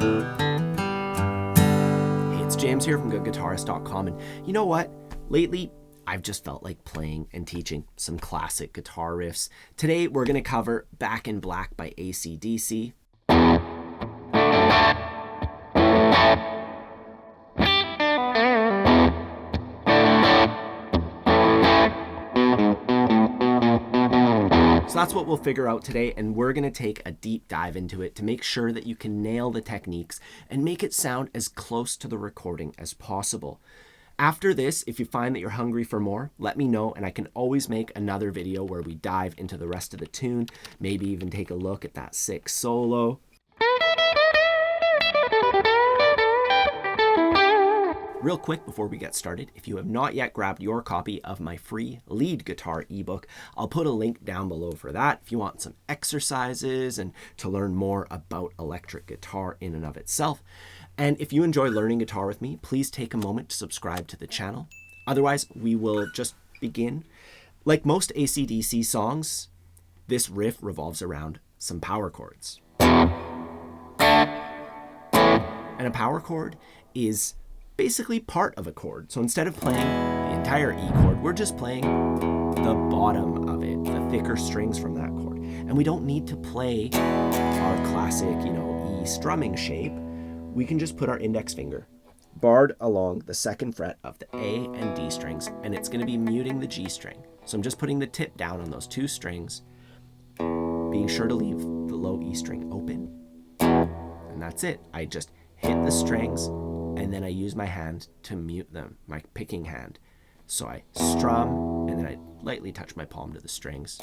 Hey, it's James here from GoodGuitarist.com, and you know what? Lately, I've just felt like playing and teaching some classic guitar riffs. Today, we're going to cover Back in Black by ACDC. So that's what we'll figure out today, and we're going to take a deep dive into it to make sure that you can nail the techniques and make it sound as close to the recording as possible. After this, if you find that you're hungry for more, let me know, and I can always make another video where we dive into the rest of the tune, maybe even take a look at that 6 solo. Real quick before we get started, if you have not yet grabbed your copy of my free lead guitar ebook, I'll put a link down below for that if you want some exercises and to learn more about electric guitar in and of itself. And if you enjoy learning guitar with me, please take a moment to subscribe to the channel. Otherwise, we will just begin. Like most ACDC songs, this riff revolves around some power chords. And a power chord is basically part of a chord. So instead of playing the entire E chord, we're just playing the bottom of it, the thicker strings from that chord. And we don't need to play our classic, E strumming shape. We can just put our index finger barred along the 2nd fret of the A and D strings, and it's going to be muting the G string. So I'm just putting the tip down on those 2 strings, being sure to leave the low E string open. And that's it. I just hit the strings, and then I use my hand to mute them, my picking hand. So I strum, and then I lightly touch my palm to the strings.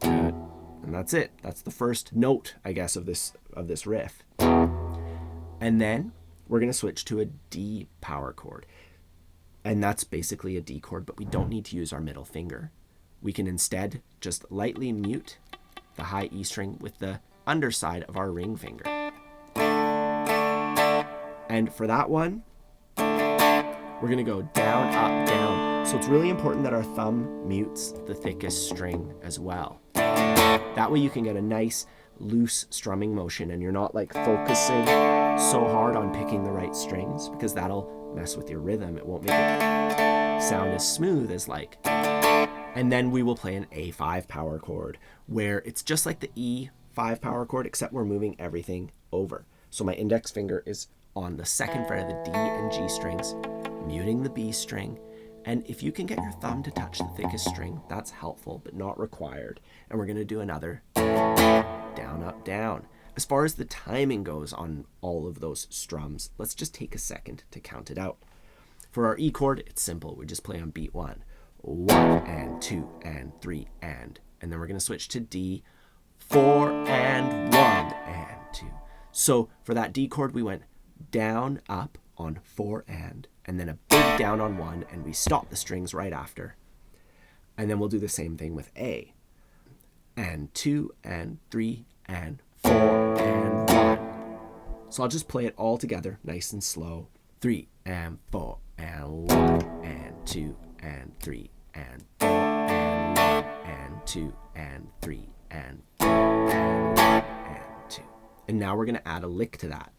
Good. And that's it. That's the first note, I guess, of this riff. And then we're going to switch to a D power chord. And that's basically a D chord, but we don't need to use our middle finger. We can instead just lightly mute the high E string with the underside of our ring finger. And for that one, we're going to go down, up, down. So it's really important that our thumb mutes the thickest string as well. That way you can get a nice loose strumming motion and you're not like focusing so hard on picking the right strings, because that'll mess with your rhythm. It won't make it sound as smooth as like. And then we will play an A5 power chord where it's just like the E5 power chord, except we're moving everything over. So my index finger is on the 2nd fret of the D and G strings, muting the B string. And if you can get your thumb to touch the thickest string, that's helpful, but not required. And we're going to do another down, up, down. As far as the timing goes on all of those strums, let's just take a second to count it out. For our E chord, it's simple. We just play on beat 1. 1 and 2 and 3 and then we're going to switch to D, 4 and 1 and 2. So for that D chord, we went down, up on 4 and then a big down on 1, and we stop the strings right after. And then we'll do the same thing with A. And 2 and 3 and 4 and 1. So I'll just play it all together, nice and slow. 3 and 4 and 1 and 2 and 3 and 4 and 1 and 2 and 3 and 4 and 1 and 2. And now we're going to add a lick to that.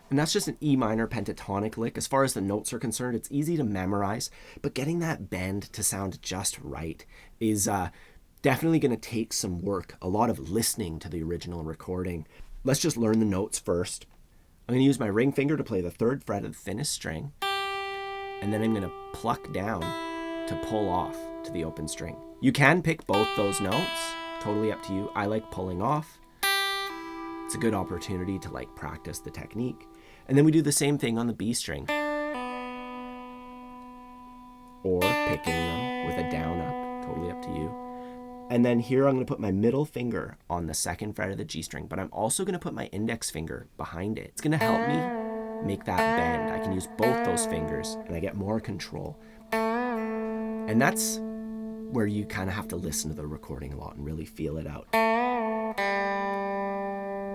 And that's just an E minor pentatonic lick. As far as the notes are concerned, it's easy to memorize, but getting that bend to sound just right is definitely going to take some work, a lot of listening to the original recording. Let's just learn the notes first. I'm going to use my ring finger to play the 3rd fret of the thinnest string, and then I'm going to pluck down to pull off to the open string. You can pick both those notes, totally up to you. I like pulling off. It's a good opportunity to like practice the technique. And then we do the same thing on the B string. Or picking them with a down up, totally up to you. And then here I'm going to put my middle finger on the 2nd fret of the G string, but I'm also going to put my index finger behind it. It's going to help me make that bend. I can use both those fingers and I get more control. And that's where you kind of have to listen to the recording a lot and really feel it out.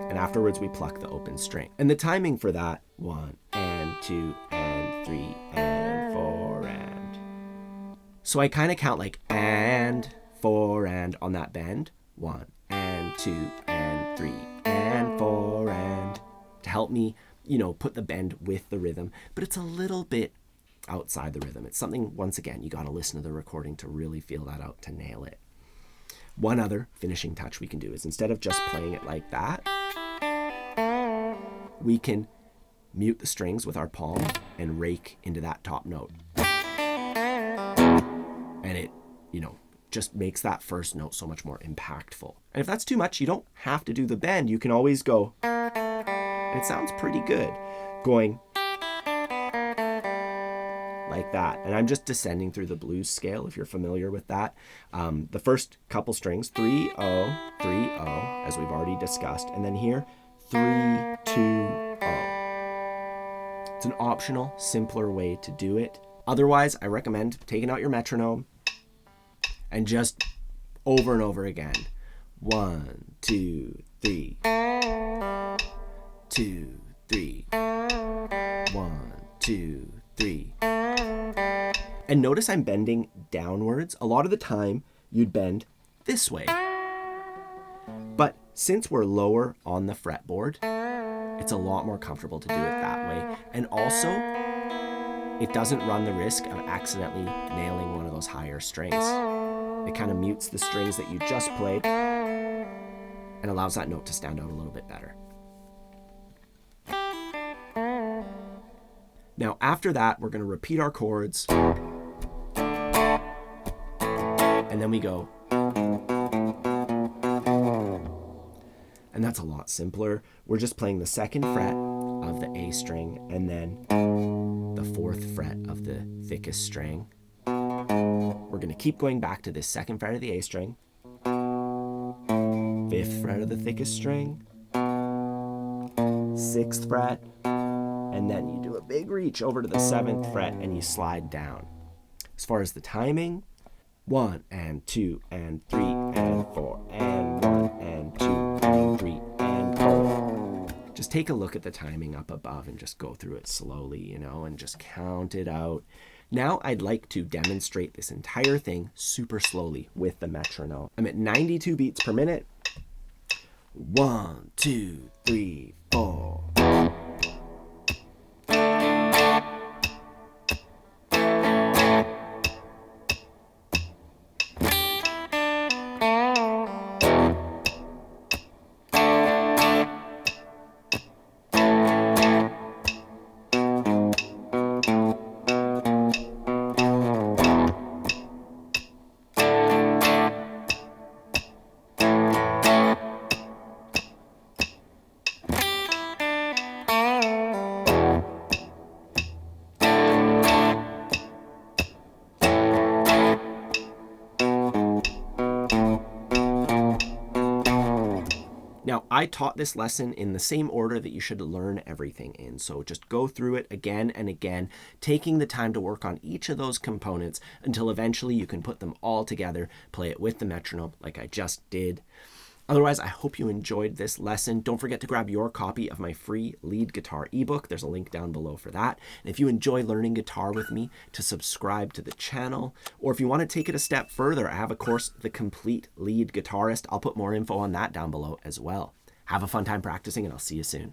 And afterwards we pluck the open string. And the timing for that, 1 and 2 and 3 and 4 and. So I kind of count like and, 4 and on that bend. 1 and 2 and 3 and 4 and, to help me, put the bend with the rhythm, but it's a little bit outside the rhythm. It's something, once again, you got to listen to the recording to really feel that out, to nail it. One other finishing touch we can do is, instead of just playing it like that, we can mute the strings with our palm and rake into that top note. And it, just makes that first note so much more impactful. And if that's too much, you don't have to do the bend. You can always go, and it sounds pretty good, going like that. And I'm just descending through the blues scale, if you're familiar with that. The first couple strings, 3, 0, 3, 0, as we've already discussed. And then here, 3, 2, 0. It's an optional, simpler way to do it. Otherwise, I recommend taking out your metronome and just over and over again. 1, 2, 3. 2, 3. 1, 2, 3. And notice I'm bending downwards. A lot of the time, you'd bend this way. But since we're lower on the fretboard, it's a lot more comfortable to do it that way. And also, it doesn't run the risk of accidentally nailing one of those higher strings. It kind of mutes the strings that you just played and allows that note to stand out a little bit better. Now, after that, we're going to repeat our chords. And then we go. And that's a lot simpler. We're just playing the 2nd fret of the A string and then the 4th fret of the thickest string. We're going to keep going back to this 2nd fret of the A string, 5th fret of the thickest string, 6th fret, and then you do a big reach over to the 7th fret and you slide down. As far as the timing, 1 and 2 and 3 and 4 and 1 and 2 and 3 and 4. Just take a look at the timing up above and just go through it slowly, and just count it out. Now I'd like to demonstrate this entire thing super slowly with the metronome. I'm at 92 beats per minute. 1, 2, 3, 4. Now, I taught this lesson in the same order that you should learn everything in. So just go through it again and again, taking the time to work on each of those components until eventually you can put them all together, play it with the metronome like I just did. Otherwise, I hope you enjoyed this lesson. Don't forget to grab your copy of my free lead guitar ebook. There's a link down below for that. And if you enjoy learning guitar with me, to subscribe to the channel. Or if you want to take it a step further, I have a course, The Complete Lead Guitarist. I'll put more info on that down below as well. Have a fun time practicing, and I'll see you soon.